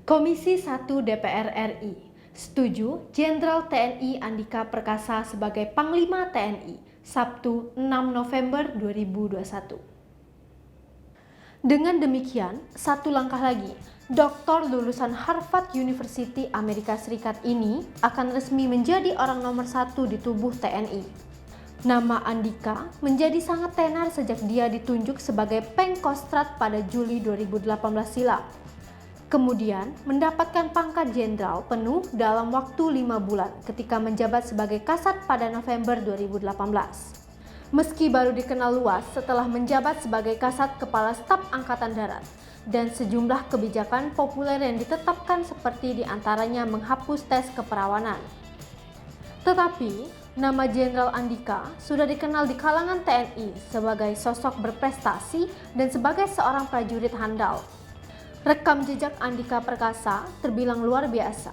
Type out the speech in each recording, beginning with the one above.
Komisi 1 DPR RI setuju Jenderal TNI Andika Perkasa sebagai Panglima TNI Sabtu 6 November 2021. Dengan demikian, satu langkah lagi, doktor lulusan Harvard University Amerika Serikat ini akan resmi menjadi orang nomor 1 di tubuh TNI. Nama Andika menjadi sangat tenar sejak dia ditunjuk sebagai Pangkostrat pada Juli 2018 silam. Kemudian mendapatkan pangkat jenderal penuh dalam waktu 5 bulan ketika menjabat sebagai Kasat pada November 2018. Meski baru dikenal luas setelah menjabat sebagai Kasat Kepala Staf Angkatan Darat dan sejumlah kebijakan populer yang ditetapkan seperti diantaranya menghapus tes keperawanan. Tetapi, nama Jenderal Andika sudah dikenal di kalangan TNI sebagai sosok berprestasi dan sebagai seorang prajurit handal. Rekam jejak Andika Perkasa terbilang luar biasa.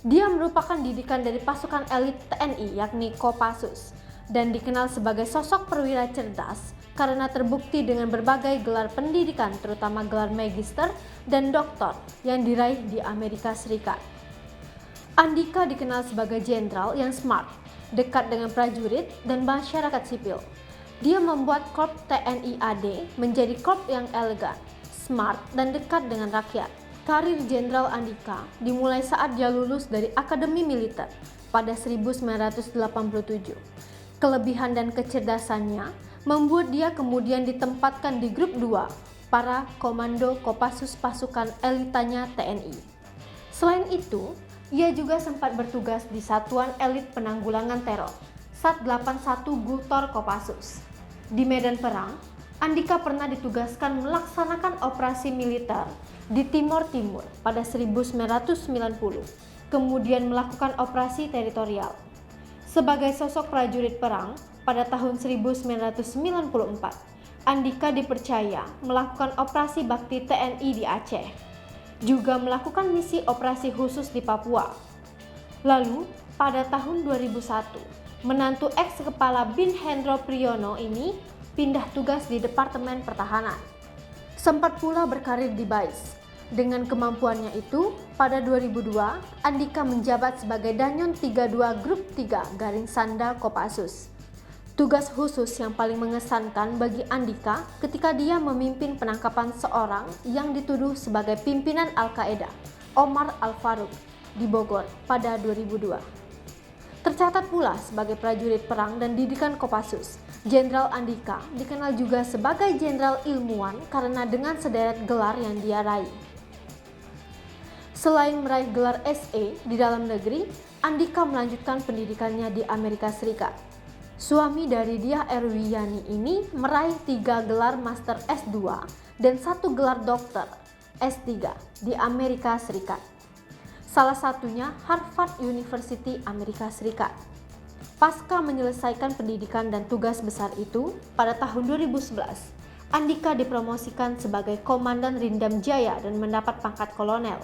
Dia merupakan didikan dari pasukan elit TNI yakni Kopassus dan dikenal sebagai sosok perwira cerdas karena terbukti dengan berbagai gelar pendidikan terutama gelar magister dan doktor yang diraih di Amerika Serikat. Andika dikenal sebagai jenderal yang smart, dekat dengan prajurit dan masyarakat sipil. Dia membuat Korps TNI AD menjadi korps yang elegan, smart, dan dekat dengan rakyat. Karir Jenderal Andika dimulai saat dia lulus dari Akademi Militer pada 1987. Kelebihan dan kecerdasannya membuat dia kemudian ditempatkan di grup 2, para komando Kopassus pasukan elitanya TNI. Selain itu, ia juga sempat bertugas di Satuan Elit Penanggulangan Teror, Sat 81 Gultor Kopassus. Di medan perang, Andika pernah ditugaskan melaksanakan operasi militer di Timor Timur pada 1990, kemudian melakukan operasi teritorial. Sebagai sosok prajurit perang pada tahun 1994, Andika dipercaya melakukan operasi bakti TNI di Aceh, juga melakukan misi operasi khusus di Papua. Lalu, pada tahun 2001, menantu ex-kepala BIN Hendro Priyono ini pindah tugas di Departemen Pertahanan. Sempat pula berkarir di BAIS. Dengan kemampuannya itu, pada 2002, Andika menjabat sebagai Danyon 32 Grup 3 Garing Sanda Kopassus. Tugas khusus yang paling mengesankan bagi Andika ketika dia memimpin penangkapan seorang yang dituduh sebagai pimpinan Al-Qaeda, Omar Al-Faruq, di Bogor pada 2002. Tercatat pula sebagai prajurit perang dan didikan Kopassus, Jenderal Andika dikenal juga sebagai jenderal ilmuwan karena dengan sederet gelar yang dia raih. Selain meraih gelar SE di dalam negeri, Andika melanjutkan pendidikannya di Amerika Serikat. Suami dari Diah Erwiyani ini meraih 3 gelar Master S2 dan 1 gelar Dokter S3 di Amerika Serikat. Salah satunya Harvard University Amerika Serikat. Pasca menyelesaikan pendidikan dan tugas besar itu, pada tahun 2011, Andika dipromosikan sebagai Komandan Rindam Jaya dan mendapat pangkat kolonel.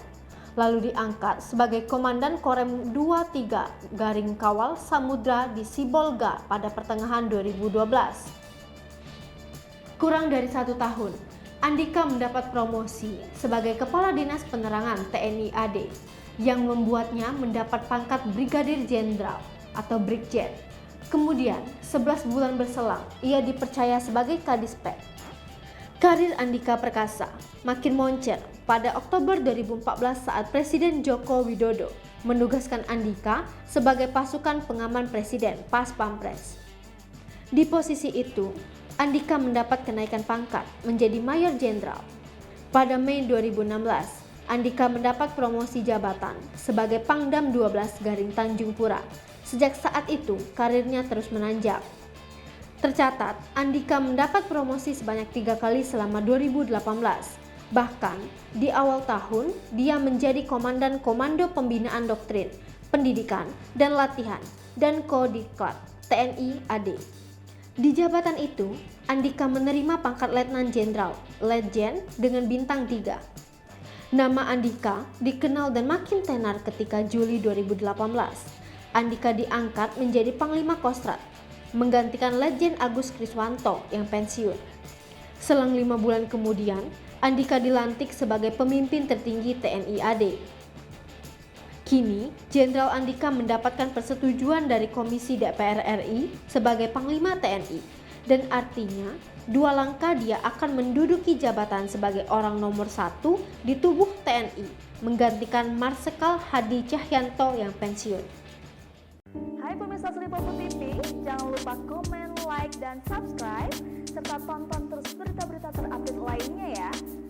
Lalu diangkat sebagai Komandan Korem 23 Garing Kawal Samudra di Sibolga pada pertengahan 2012. Kurang dari 1 tahun, Andika mendapat promosi sebagai Kepala Dinas Penerangan TNI AD yang membuatnya mendapat pangkat Brigadir Jenderal atau Brigjen. Kemudian, 11 bulan berselang, ia dipercaya sebagai Kadispek. Karir Andika Perkasa makin moncer pada Oktober 2014 saat Presiden Joko Widodo menugaskan Andika sebagai pasukan pengaman Presiden Pas Pampres. Di posisi itu, Andika mendapat kenaikan pangkat menjadi Mayor Jenderal. Pada Mei 2016, Andika mendapat promosi jabatan sebagai Pangdam 12 Garing Tanjung Pura. Sejak saat itu, karirnya terus menanjak. Tercatat, Andika mendapat promosi sebanyak 3 kali selama 2018. Bahkan, di awal tahun, dia menjadi Komandan Komando Pembinaan Doktrin, Pendidikan, dan Latihan, dan Kodiklat TNI AD. Di jabatan itu, Andika menerima pangkat Letnan Jenderal, Letjen, dengan bintang 3. Nama Andika dikenal dan makin tenar ketika Juli 2018. Andika diangkat menjadi Panglima Kostrat, menggantikan Letjen Agus Kriswanto yang pensiun. Selang 5 bulan kemudian, Andika dilantik sebagai pemimpin tertinggi TNI AD. Kini, Jenderal Andika mendapatkan persetujuan dari Komisi DPR RI sebagai Panglima TNI, dan artinya 2 langkah dia akan menduduki jabatan sebagai orang nomor 1 di tubuh TNI, menggantikan Marsikal Hadi Cahyanto yang pensiun. Hai pemirsa Selipopo TV, jangan lupa komen, like, dan subscribe, serta tonton terus berita-berita terupdate lainnya ya.